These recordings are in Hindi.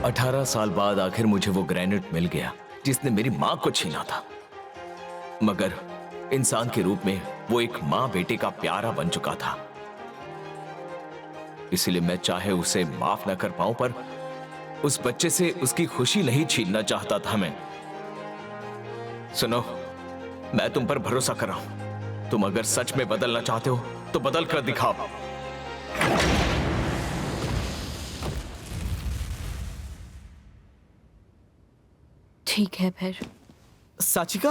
18 साल बाद आखिर मुझे वो ग्रेनेड मिल गया जिसने मेरी मां को छीना था, मगर इंसान के रूप में वो एक मां बेटे का प्यारा बन चुका था। इसलिए मैं चाहे उसे माफ ना कर पाऊं, पर उस बच्चे से उसकी खुशी नहीं छीनना चाहता था मैं। सुनो, मैं तुम पर भरोसा कर रहा हूं। तुम अगर सच में बदलना चाहते हो तो बदल कर दिखाओ। ठीक है फिर। साचिका,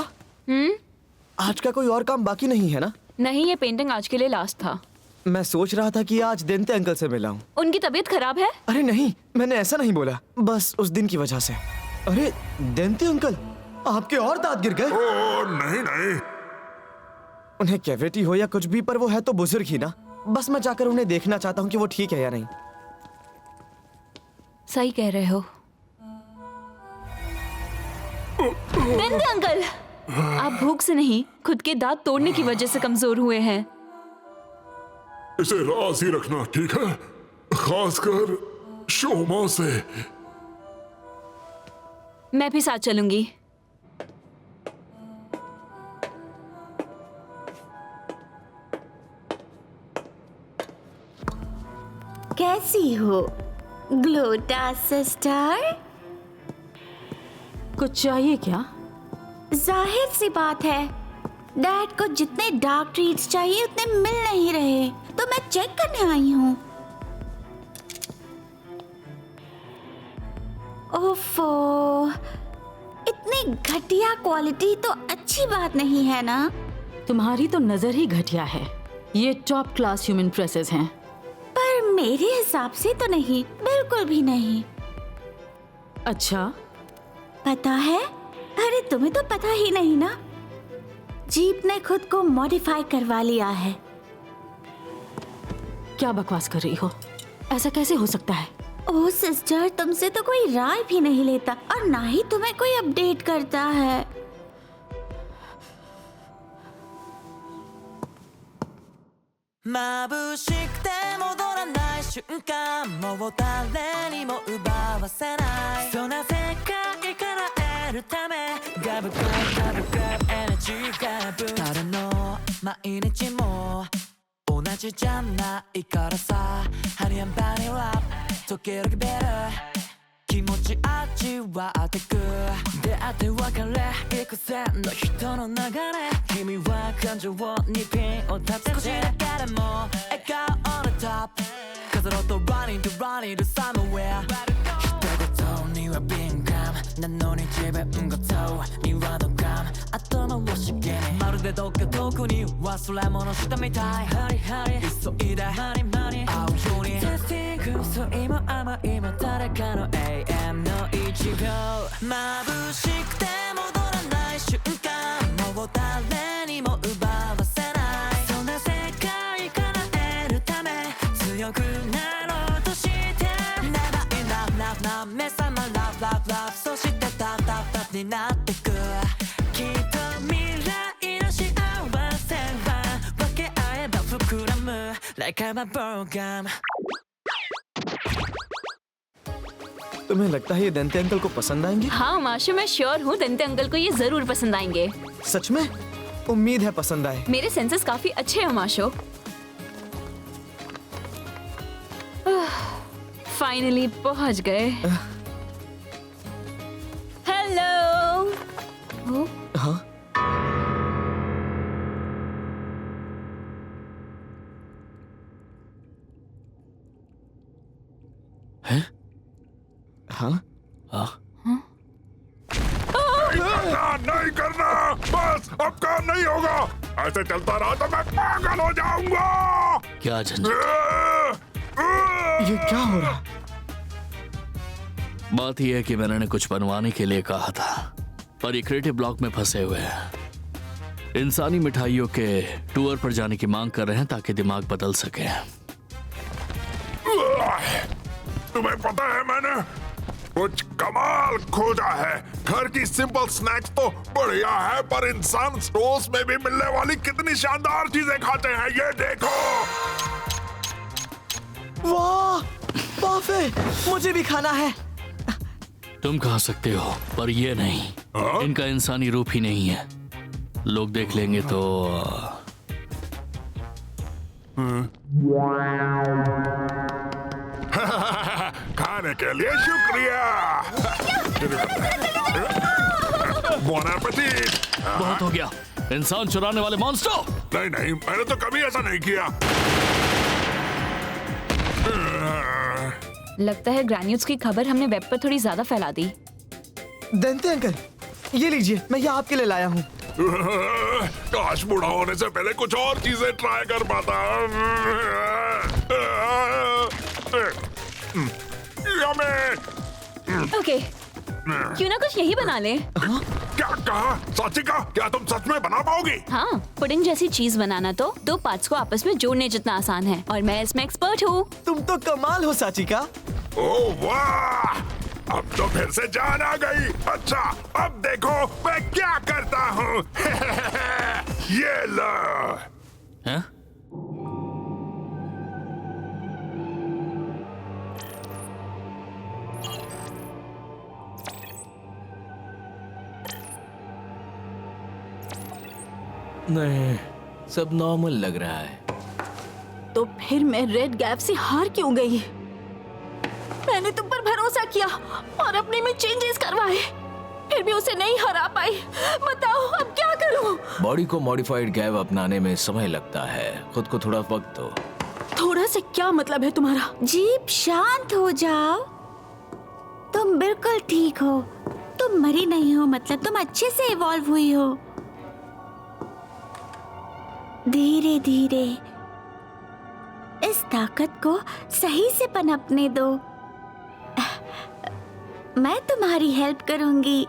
आज का कोई और काम बाकी नहीं है ना? नहीं, ये पेंटिंग आज के लिए लास्ट था। मैं सोच रहा था कि आज देंते अंकल से मिला हूँ। उनकी तबीयत खराब है? अरे नहीं, मैंने ऐसा नहीं बोला, बस उस दिन की वजह से। अरे देंते अंकल, आपके और दांत गिर गए? ओह नहीं नहीं, उन्हें कैविटी हो या कुछ भी, पर वो है तो बुजुर्ग ही ना। बस मैं जाकर उन्हें देखना चाहता हूँ कि वो ठीक है या नहीं। सही कह रहे हो। देंते अंकल, आप भूख से नहीं, खुद के दांत तोड़ने की वजह से कमजोर हुए हैं। इसे राज ही रखना, ठीक है? खासकर शोमा से। मैं भी साथ चलूंगी। कैसी हो ग्लोटा सिस्टर? कुछ चाहिए क्या? जाहिर सी बात है, डैड को जितने डार्क ट्रीट्स चाहिए उतने मिल नहीं रहे, तो मैं चेक करने आई हूँ। ओफो, इतनी घटिया क्वालिटी तो अच्छी बात नहीं है ना? तुम्हारी तो नजर ही घटिया है। ये टॉप क्लास ह्यूमन प्रेसेस हैं। पर मेरे हिसाब से तो नहीं, बिल्कुल भी नहीं। अच्छा, पता है? अरे तुम्हें तो पता ही नहीं ना, जीप ने खुद को मॉडिफाई करवा लिया है। क्या बकवास कर रही हो? ऐसा कैसे हो सकता है? ओह सिस्टर, तुमसे तो कोई राय भी नहीं लेता और ना ही तुम्हें कोई अपडेट करता है। तुम्हें लगता है ये देंते अंकल को पसंद आएंगे? हाँ माशु, मैं श्योर हूँ देंते अंकल को ये जरूर पसंद आएंगे। सच में? उम्मीद है पसंद आए। मेरे सेंसेस काफी अच्छे हैं माशु। फाइनली पहुंच गए। हेलो। हाँ? हैं? हाँ? नहीं करना, बस अब काम नहीं होगा। ऐसे चलता रहा तो मैं पागल हो जाऊंगा। क्या झंझट? ये क्या हो रहा? बात यह है कि मैंने कुछ बनवाने के लिए कहा था, पर ये क्रिएटिव ब्लॉक में फंसे हुए हैं। इंसानी मिठाइयों के टूर पर जाने की मांग कर रहे हैं ताकि दिमाग बदल सके। तुम्हें पता है, मैंने कुछ कमाल खोजा है। घर की सिंपल स्नैक्स तो बढ़िया है, पर इंसान स्टोर्स में भी मिलने वाली कितनी शानदार चीजें खाते हैं। ये देखो। वाह, पाफे, मुझे भी खाना है। तुम कह सकते हो, पर ये नहीं। इनका इंसानी रूप ही नहीं है। लोग देख लेंगे तो खाने के लिए शुक्रिया। Bon appetit। बहुत हो गया। इंसान चुराने वाले मॉन्स्टर। नहीं नहीं, मैंने तो कभी ऐसा नहीं किया। लगता है ग्रैन्यूल्स की खबर हमने वेब पर थोड़ी ज्यादा फैला दी। दंते अंकल, ये लीजिए, मैं ये आपके लिए लाया हूँ। काश बूढ़ा होने से पहले कुछ और चीजें ट्राई कर पाता। ओके, क्यों ना कुछ यही बना ले। क्या कहा? साचिका, क्या तुम सच में बना पाओगी? हाँ, पुडिंग जैसी चीज बनाना तो दो पार्ट्स को आपस में जोड़ने जितना आसान है, और मैं इसमें एक्सपर्ट हूँ। तुम तो कमाल हो साचिका। ओह वाह, अब तो फिर से जान आ गई। अच्छा, अब देखो मैं क्या करता हूँ। ये लो। हैं? नहीं, सब नॉर्मल लग रहा है। तो फिर मैं रेड गैप से हार क्यों गई? मैंने तुम पर भरोसा किया और अपने में चेंजेस करवाए, फिर भी उसे नहीं हरा पाई। बताओ अब क्या करूं? बॉडी को मॉडिफाइड गैव अपनाने में समय लगता है, खुद को थोड़ा वक्त दो। थोड़ा से क्या मतलब है तुम्हारा? जीप शांत हो जाओ। तुम बिल्कुल ठीक हो। तुम मरी नहीं हो, मतलब तुम अच्छे से इवॉल्व हुई हो। धीरे धीरे इस ताकत को सही से पनपने दो। मैं तुम्हारी हेल्प करूंगी।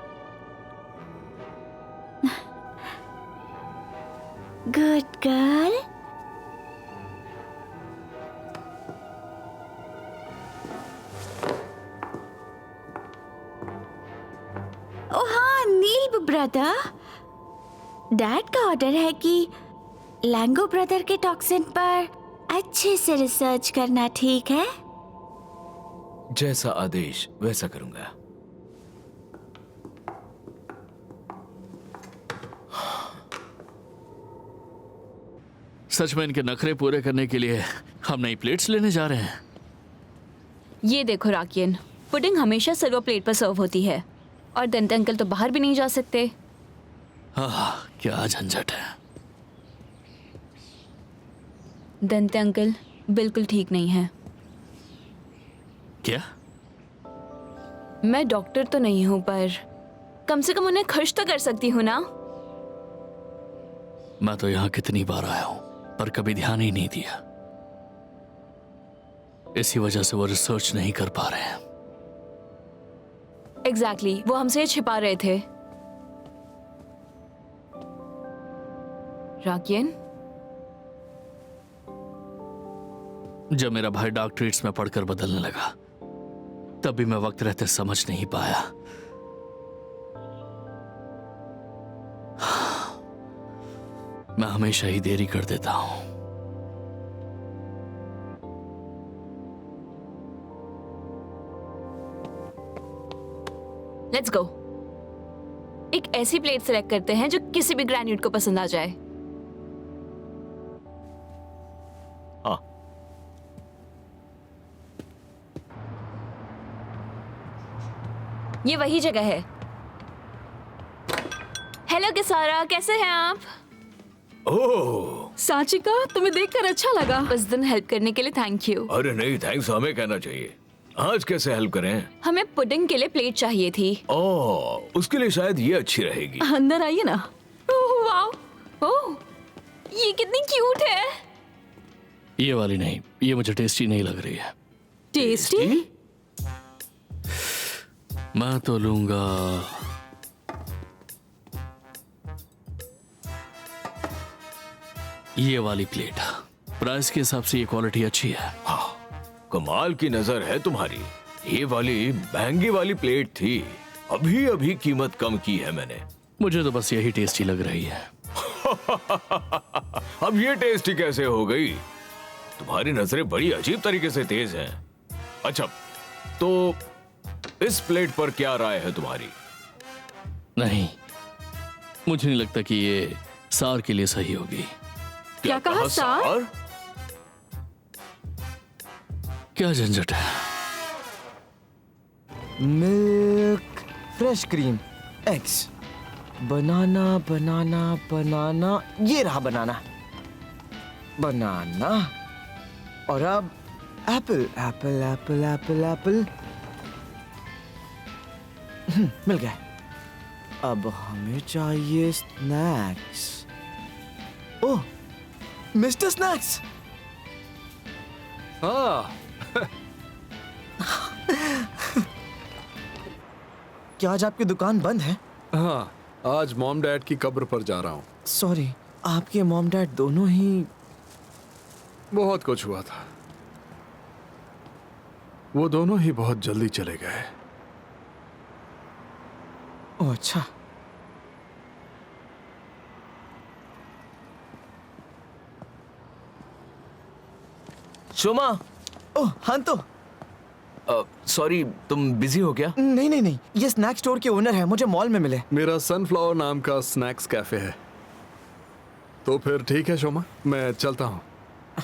Good girl. ओ हाँ नील ब्रदर, डैड का ऑर्डर है कि लैंगो ब्रदर के टॉक्सिन पर अच्छे से रिसर्च करना, ठीक है? जैसा आदेश वैसा करूंगा। सच में इनके नखरे पूरे करने के लिए हम नई प्लेट्स लेने जा रहे हैं। ये देखो राकियन, पुडिंग हमेशा सिल्वर प्लेट पर सर्व होती है, और दंते अंकल तो बाहर भी नहीं जा सकते। क्या झंझट है। दंते अंकल बिल्कुल ठीक नहीं है। क्या? मैं डॉक्टर तो नहीं हूँ, पर कम से कम उन्हें खुश तो कर सकती हूँ ना। मैं तो यहाँ कितनी बार आया हूँ, पर कभी ध्यान ही नहीं दिया। इसी वजह से वो रिसर्च नहीं कर पा रहे हैं। एग्जैक्टली, वो हमसे ये छिपा रहे थे। राकियन, जब मेरा भाई डार्क ट्रीट्स में पढ़कर बदलने लगा, तब भी मैं वक्त रहते समझ नहीं पाया। मैं हमेशा ही देरी कर देता हूं। Let's go. एक ऐसी प्लेट सेलेक्ट करते हैं जो किसी भी ग्रैन्यूट को पसंद आ जाए। हाँ, ये वही जगह है। हेलो किसारा, कैसे हैं आप? ओह, साचिका, तुम्हें देखकर अच्छा लगा। उस दिन हेल्प करने के लिए थैंक यू। अरे नहीं, थैंक्स हमें कहना चाहिए। आज कैसे हेल्प करें? हमें पुडिंग के लिए प्लेट चाहिए थी। ओह, उसके लिए शायद ये अच्छी रहेगी। अंदर आइए ना। ओह वाओ, ओह ये कितनी क्यूट है। ये वाली नहीं, ये मुझे टेस्टी नहीं लग रही है। टेस्टी? मैं तो लूंगा ये वाली प्लेट। प्राइस के हिसाब से ये क्वालिटी अच्छी है। हाँ, कमाल की नजर है तुम्हारी। ये वाली महंगी वाली प्लेट थी, अभी अभी कीमत कम की है मैंने। मुझे तो बस यही टेस्टी लग रही है। अब ये टेस्टी कैसे हो गई? तुम्हारी नजरें बड़ी अजीब तरीके से तेज हैं। अच्छा, तो इस प्लेट पर क्या राय है तुम्हारी? नहीं, मुझे नहीं लगता कि ये सार के लिए सही होगी। क्या कहा सार? क्या झंझट है? Milk, fresh cream, eggs, banana banana banana, ये रहा बनाना बनाना, और अब apple apple apple apple apple. मिल गया। अब हमें चाहिए स्नैक्स। ओह, मिस्टर स्नैक्स। हाँ, क्या आज आपकी दुकान बंद है? हाँ, आज मॉम डैड की कब्र पर जा रहा हूँ। सॉरी, आपके मॉम डैड दोनों ही। बहुत कुछ हुआ था। वो दोनों ही बहुत जल्दी चले गए। ओह अच्छा। शोमा, ओह हाँ तो। सॉरी, तुम बिजी हो क्या? नहीं नहीं नहीं, ये स्नैक स्टोर के ओनर है, मुझे मॉल में मिले। मेरा सनफ्लावर नाम का स्नैक्स कैफे है। तो फिर ठीक है शोमा, मैं चलता हूँ।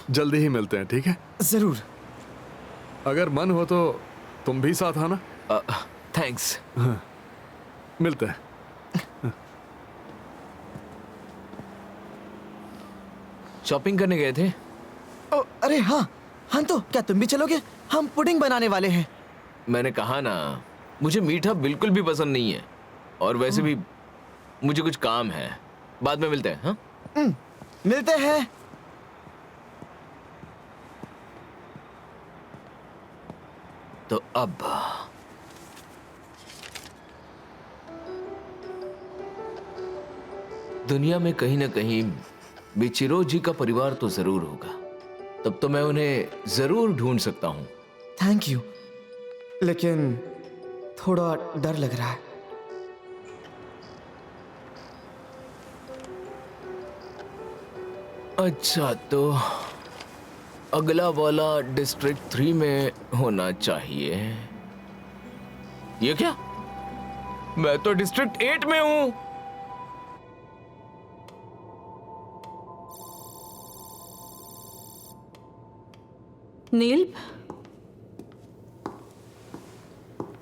जल्दी ही मिलते हैं, ठीक है? जरूर। अगर मन हो तो तुम भी साथ आना। थैंक्स। मिलते हैं। शॉपिंग करने गए थे? ओ, अरे हाँ हाँ तो, क्या तुम भी चलोगे? हम पुडिंग बनाने वाले हैं। मैंने कहा ना, मुझे मीठा बिल्कुल भी पसंद नहीं है, और वैसे भी मुझे कुछ काम है। बाद में मिलते हैं। हाँ, मिलते हैं। तो अब दुनिया में कहीं ना कहीं बिचिरो जी का परिवार तो जरूर होगा। तब तो मैं उन्हें जरूर ढूंढ सकता हूं। थैंक यू, लेकिन थोड़ा डर लग रहा है। अच्छा, तो अगला वाला डिस्ट्रिक्ट 3 में होना चाहिए। ये क्या? मैं तो डिस्ट्रिक्ट 8 में हूं। नील,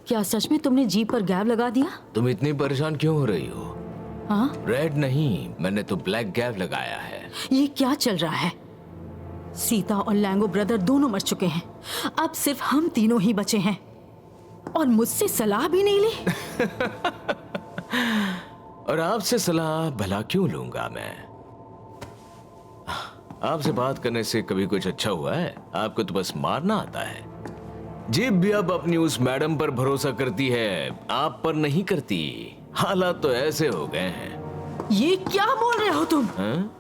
क्या सच में तुमने जीप पर गैब लगा दिया? तुम इतनी परेशान क्यों हो रही हो? हाँ? रेड नहीं, मैंने तो ब्लैक गैप लगाया है। ये क्या चल रहा है? सीता और लैंगो ब्रदर दोनों मर चुके हैं। अब सिर्फ हम तीनों ही बचे हैं, और मुझसे सलाह भी नहीं ली। और आपसे सलाह भला क्यों लूंगा मैं? आपसे बात करने से कभी कुछ अच्छा हुआ है? आपको तो बस मारना आता है। जीप भी अब अपनी उस मैडम पर भरोसा करती है, आप पर नहीं करती। हालात तो ऐसे हो गए हैं। ये क्या बोल रहे हो तुम? हाँ?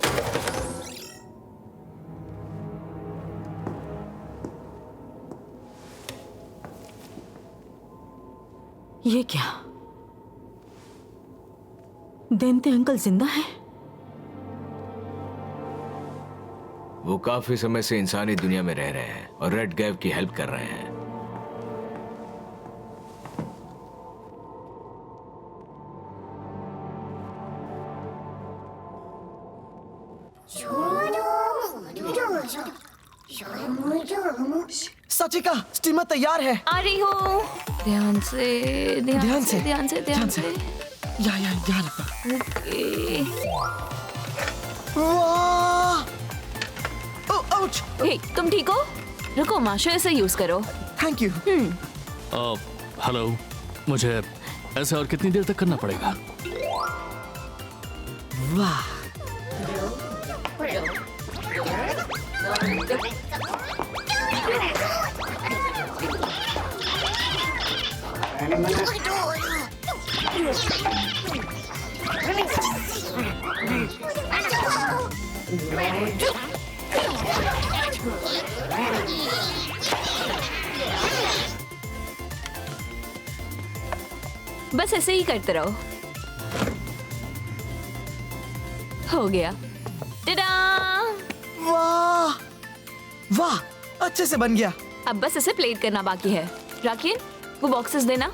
ये क्या? देंते अंकल जिंदा है? वो काफी समय से इंसानी दुनिया में रह रहे हैं और रेड गैप की हेल्प कर रहे हैं। सचिका, स्टीमर तैयार है। आ रही हूँ। ध्यान से ध्यान से, ध्यान से ध्यान से। या ध्यान रखना। ओके। वाह! ओह, आउच! हे, तुम ठीक हो? रुको, माशो इसे यूज करो। Thank you. हेलो, मुझे ऐसे और कितनी देर तक करना पड़ेगा? वाह! बस ऐसे ही करते रहो। हो गया। टा-डा! वाह! वाह! अच्छे से बन गया। अब बस इसे प्लेट करना बाकी है। राखिन, वो बॉक्सेस देना।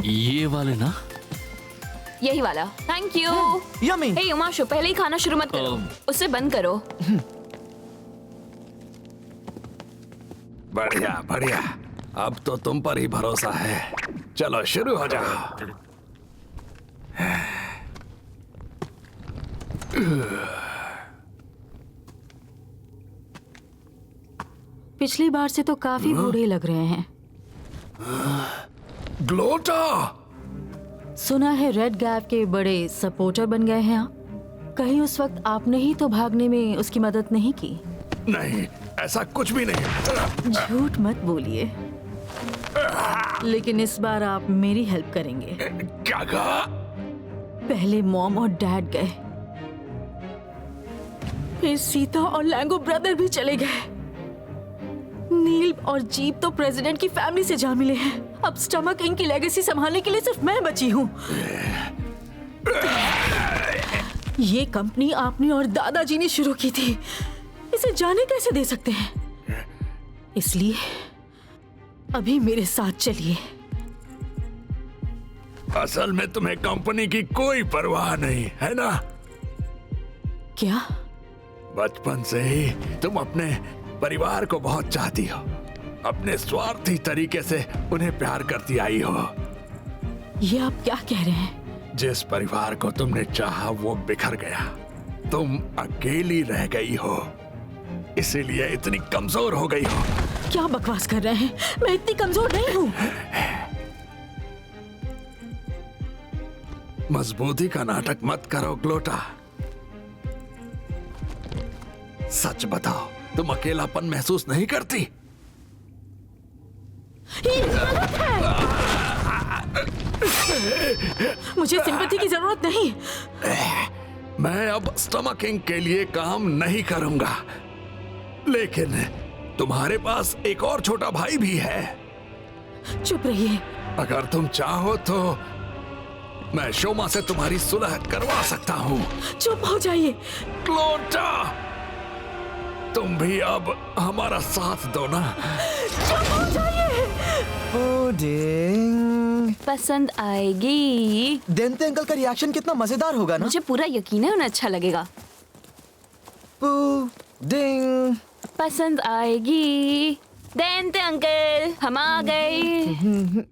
ये वाले ना? यही वाला। Thank you. यम्मी। हे उमाशु, पहले ही खाना शुरू मत करो, उसे बंद करो। बढ़िया बढ़िया, अब तो तुम पर ही भरोसा है। चलो शुरू हो जाओ। पिछली बार से तो काफी बूढ़े लग रहे हैं। ग्लोटा! सुना है रेड गैप के बड़े सपोर्टर बन गए हैं आप। कहीं उस वक्त आपने ही तो भागने में उसकी मदद नहीं की? नहीं, ऐसा कुछ भी नहीं। झूठ मत बोलिए। लेकिन इस बार आप मेरी हेल्प करेंगे। क्या कहा? पहले मॉम और डैड गए, फिर सीता और लैंगो ब्रदर भी चले गए। नील और जीप तो प्रेसिडेंट की फैमिली से जा मिले हैं। अब स्टमक इंक की लेगेसी संभालने के लिए सिर्फ मैं बची हूँ। ये कंपनी आपने और दादाजी ने शुरू की थी, इसे जाने कैसे दे सकते हैं? इसलिए अभी मेरे साथ चलिए। असल में तुम्हें कंपनी की कोई परवाह नहीं है ना? क्या? बचपन से ही तुम अपने परिवार को बहुत चाहती हो, अपने स्वार्थी तरीके से उन्हें प्यार करती आई हो। ये आप क्या कह रहे हैं? जिस परिवार को तुमने चाहा वो बिखर गया, तुम अकेली रह गई हो, इसीलिए इतनी कमजोर हो गई हो। क्या बकवास कर रहे हैं? मैं इतनी कमजोर नहीं हूँ। मजबूती का नाटक मत करो ग्लोटा। सच बताओ, तुम अकेलापन महसूस नहीं करती? ये गलत है। मुझे सिंपैथी की जरूरत नहीं। मैं अब स्टमक इंक के लिए काम नहीं करूंगा, लेकिन तुम्हारे पास एक और छोटा भाई भी है। चुप रहिए। अगर तुम चाहो तो मैं शोमा से तुम्हारी सुलह करवा सकता हूँ। चुप हो जाइए। ग्लोटा, तुम भी अब हमारा साथ दो ना। चुप हो जाइए। पुडिंग। पसंद आएगी। देंते अंकल का रिएक्शन कितना मजेदार होगा ना? मुझे पूरा यकीन है उन्हें अच्छा लगेगा। पुडिंग। पसंद आएगी। देंते अंकल, हम आ गए।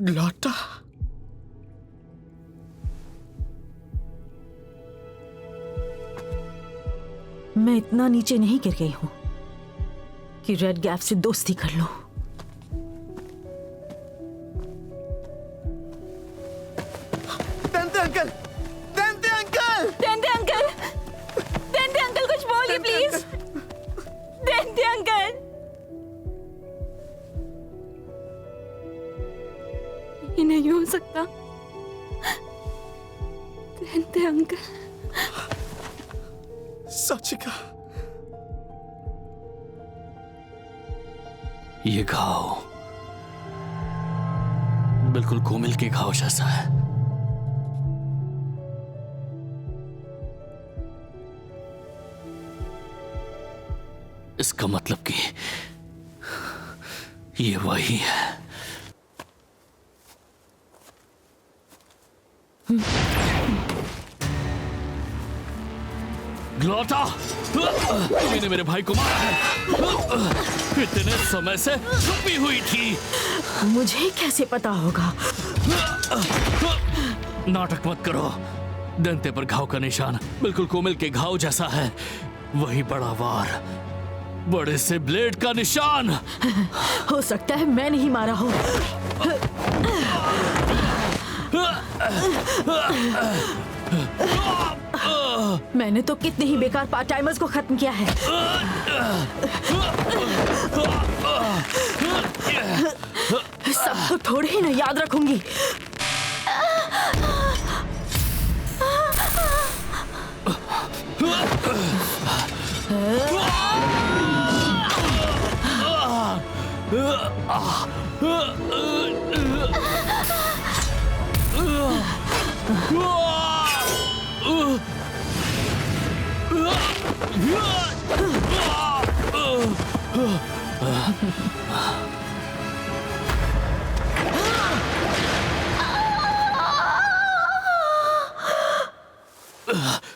ग्लोटा। मैं इतना नीचे नहीं गिर गई हूँ कि रेड गैप से दोस्ती कर लो। देंते अंकल, देंते अंकल, देंते अंकल, देंते अंकल कुछ बोलिए प्लीज। देंते अंकल। ये नहीं हो सकता। देंते अंकल। सचिका। ये घाव बिल्कुल कोमिल के घाव जैसा है। इसका मतलब कि ये वही है। ग्लोटा, तुमने मेरे भाई को मारा है। इतने समय से छुपी हुई थी। मुझे कैसे पता होगा? नाटक मत करो। दंते पर घाव का निशान बिल्कुल कोमिल के घाव जैसा है। वही बड़ा वार, बड़े से ब्लेड का निशान। हो सकता है मैं नहीं मारा हो। मैंने तो कितने ही बेकार पार्ट टाइमर्स को खत्म किया है। सबको थोड़े ही ना याद रखूंगी।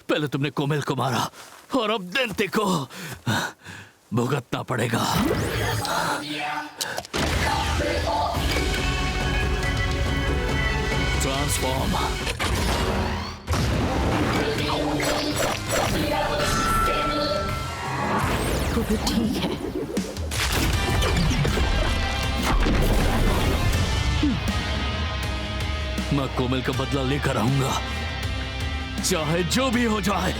पहले तुमने कोमिल को मारा और अब दंते को भुगतना पड़ेगा। ट्रांसफॉर्म। तो भी ठीक है। मैं कोमिल का बदला लेकर आऊंगा, चाहे जो भी हो जाए।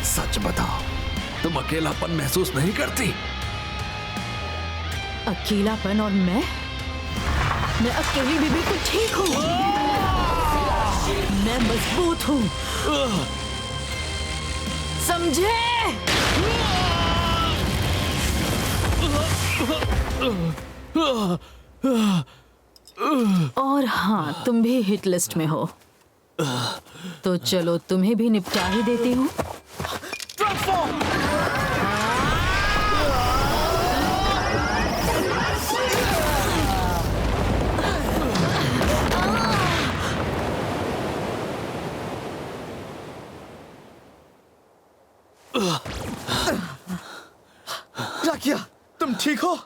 सच बताओ, तुम अकेलापन महसूस नहीं करती? अकेलापन और मैं अकेली भी बिल्कुल ठीक हूँ। मैं मजबूत हूँ, समझे? और हाँ, तुम भी हिट लिस्ट में हो, तो चलो तुम्हें भी निपटा ही देती हूँ। राकिया, तुम ठीक हो?